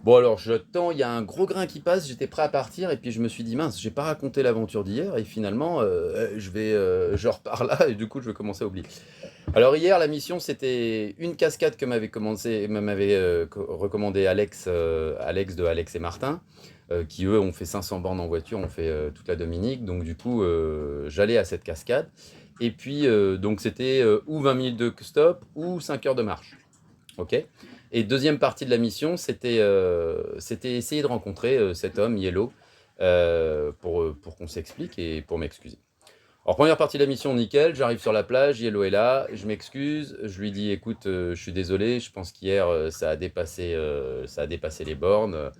Bon alors j'attends, il y a un gros grain qui passe, j'étais prêt à partir et puis je me suis dit mince, j'ai pas raconté l'aventure d'hier et finalement je repars là et du coup je vais commencer à oublier. Alors hier la mission c'était une cascade que m'avait recommandé Alex de Alex et Martin, qui eux ont fait 500 bornes en voiture, ont fait toute la Dominique, donc du coup j'allais à cette cascade et puis donc c'était ou 20 minutes de stop ou 5 heures de marche. Ok. Et deuxième partie de la mission, c'était essayer de rencontrer cet homme, Yellow, pour qu'on s'explique et pour m'excuser. Alors, première partie de la mission, nickel, j'arrive sur la plage, Yellow est là, je m'excuse, je lui dis, écoute, je suis désolé, je pense qu'hier, ça a dépassé les bornes.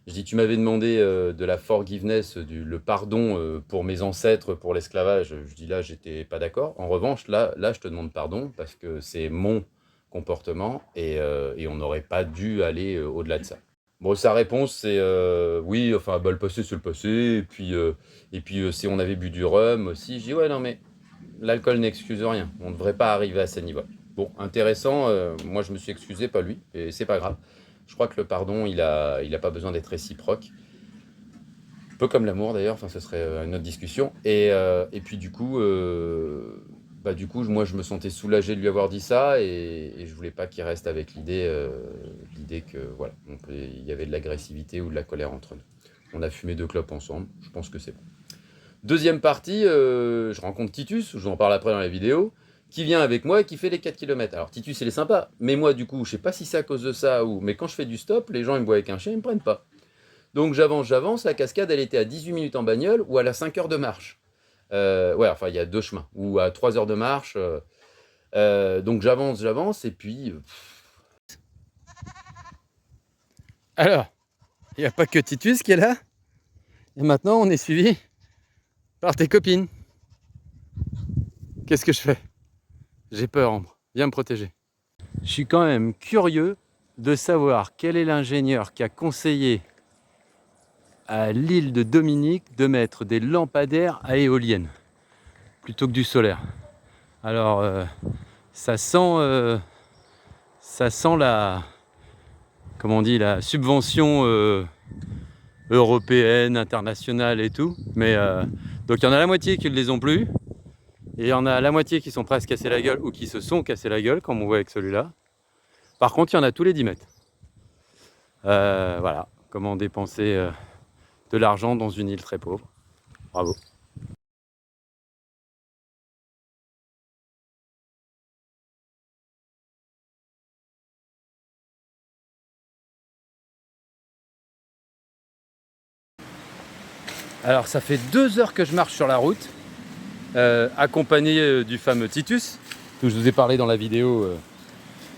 Je dis, tu m'avais demandé de la forgiveness, le pardon pour mes ancêtres, pour l'esclavage. Je dis, là, j'étais pas d'accord. En revanche, là, je te demande pardon parce que c'est mon comportement et on n'aurait pas dû aller au-delà de ça. Bon, sa réponse, c'est oui, enfin, bah, le passé, c'est le passé. Et puis si on avait bu du rhum aussi, je dis, ouais, non, mais l'alcool n'excuse rien. On ne devrait pas arriver à ce niveau. Bon, intéressant. Moi, je me suis excusé, pas lui, et c'est pas grave. Je crois que le pardon, il a pas besoin d'être réciproque. Un peu comme l'amour d'ailleurs. Enfin, ce serait une autre discussion. Et puis du coup, moi, je me sentais soulagé de lui avoir dit ça, et je voulais pas qu'il reste avec l'idée que voilà, il y avait de l'agressivité ou de la colère entre nous. On a fumé 2 clopes ensemble. Je pense que c'est bon. Deuxième partie, je rencontre Titus, je vous en parle après dans la vidéo, qui vient avec moi et qui fait les 4 km. Alors Titus, il est sympa, mais moi, du coup, je sais pas si c'est à cause de ça mais quand je fais du stop, les gens, ils me voient avec un chien, ils me prennent pas. Donc j'avance, la cascade, elle était à 18 minutes en bagnole ou à la 5 heures de marche. Ouais, enfin, il y a 2 chemins, ou à 3 heures de marche. Donc j'avance, et puis... Alors, il n'y a pas que Titus qui est là, et maintenant, on est suivi par tes copines. Qu'est-ce que je fais? J'ai peur, Ambre. Viens me protéger. Je suis quand même curieux de savoir quel est l'ingénieur qui a conseillé à l'île de Dominique de mettre des lampadaires à éoliennes plutôt que du solaire. Alors, ça sent la, comment on dit, la subvention européenne, internationale et tout. Mais donc il y en a la moitié qui ne les ont plus, et il y en a la moitié qui sont presque cassés la gueule ou qui se sont cassés la gueule, comme on voit avec celui-là. Par contre, il y en a tous les 10 mètres. Voilà, comment dépenser de l'argent dans une île très pauvre. Bravo. Alors ça fait 2 heures que je marche sur la route, accompagné du fameux Titus, dont je vous ai parlé dans la vidéo.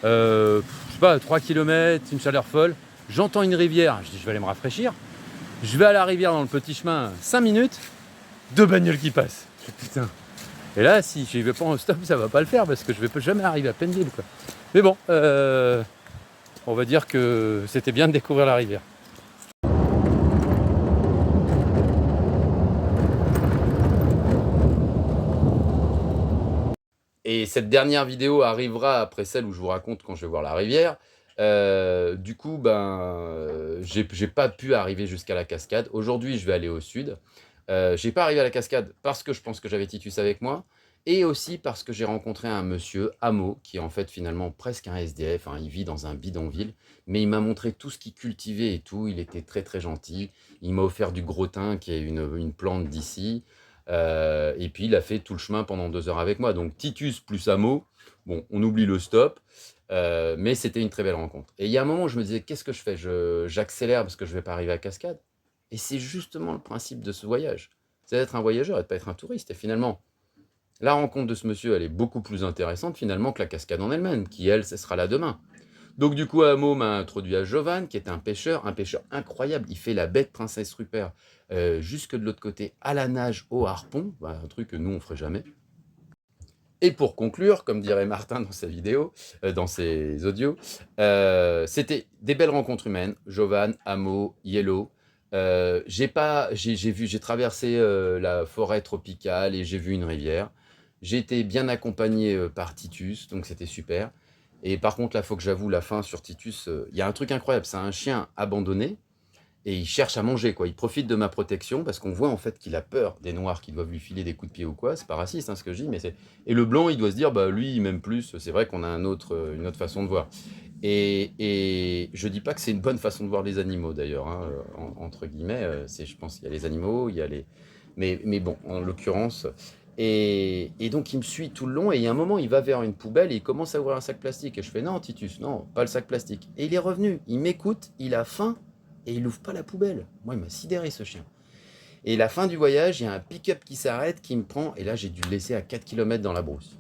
Je sais pas, 3 km, une chaleur folle. J'entends une rivière, je dis je vais aller me rafraîchir. Je vais à la rivière dans le petit chemin, 5 minutes, 2 bagnoles qui passent. Je dis, putain. Et là, si je vais pas en stop, ça va pas le faire parce que je vais jamais arriver à Penville, quoi. Mais bon, on va dire que c'était bien de découvrir la rivière. Et cette dernière vidéo arrivera après celle où je vous raconte quand je vais voir la rivière. Du coup, j'ai pas pu arriver jusqu'à la cascade. Aujourd'hui, je vais aller au sud. J'ai pas arrivé à la cascade parce que je pense que j'avais Titus avec moi, et aussi parce que j'ai rencontré un monsieur, Amo, qui est en fait finalement presque un SDF, hein. Il vit dans un bidonville, mais il m'a montré tout ce qu'il cultivait et tout. Il était très très gentil. Il m'a offert du gros thym, qui est une plante d'ici. Et puis il a fait tout le chemin pendant 2 heures avec moi. Donc Titus plus Amo, bon, on oublie le stop, mais c'était une très belle rencontre. Et il y a un moment où je me disais, qu'est-ce que je fais? J'accélère parce que je ne vais pas arriver à cascade. Et c'est justement le principe de ce voyage. C'est d'être un voyageur et de ne pas être un touriste. Et finalement, la rencontre de ce monsieur, elle est beaucoup plus intéressante finalement que la cascade en elle-même, qui elle, ce sera là demain. Donc du coup, Amo m'a introduit à Jovan, qui est un pêcheur incroyable. Il fait la baie de Princesse Rupert jusque de l'autre côté, à la nage, au harpon, un truc que nous, on ferait jamais. Et pour conclure, comme dirait Martin dans sa vidéo, dans ses audios, c'était des belles rencontres humaines. Jovan, Amo, Yellow. J'ai traversé la forêt tropicale et j'ai vu une rivière. J'ai été bien accompagné par Titus, donc c'était super. Et par contre, là, faut que j'avoue, la fin sur Titus, il y a un truc incroyable. C'est un chien abandonné et il cherche à manger, quoi. Il profite de ma protection parce qu'on voit en fait qu'il a peur des noirs qui doivent lui filer des coups de pied ou quoi. C'est pas raciste, hein, ce que je dis, mais c'est. Et le blanc, il doit se dire, bah lui, il m'aime plus. C'est vrai qu'on a une autre façon de voir. Et je dis pas que c'est une bonne façon de voir les animaux d'ailleurs, hein, entre guillemets. Je pense qu'il y a les animaux, il y a les. Mais bon, en l'occurrence. Et donc il me suit tout le long et il y a un moment il va vers une poubelle et il commence à ouvrir un sac plastique et je fais non Titus, non, pas le sac plastique. Et il est revenu, il m'écoute, il a faim et il ouvre pas la poubelle. Moi il m'a sidéré ce chien. Et la fin du voyage, il y a un pick-up qui s'arrête, qui me prend et là j'ai dû le laisser à 4 km dans la brousse.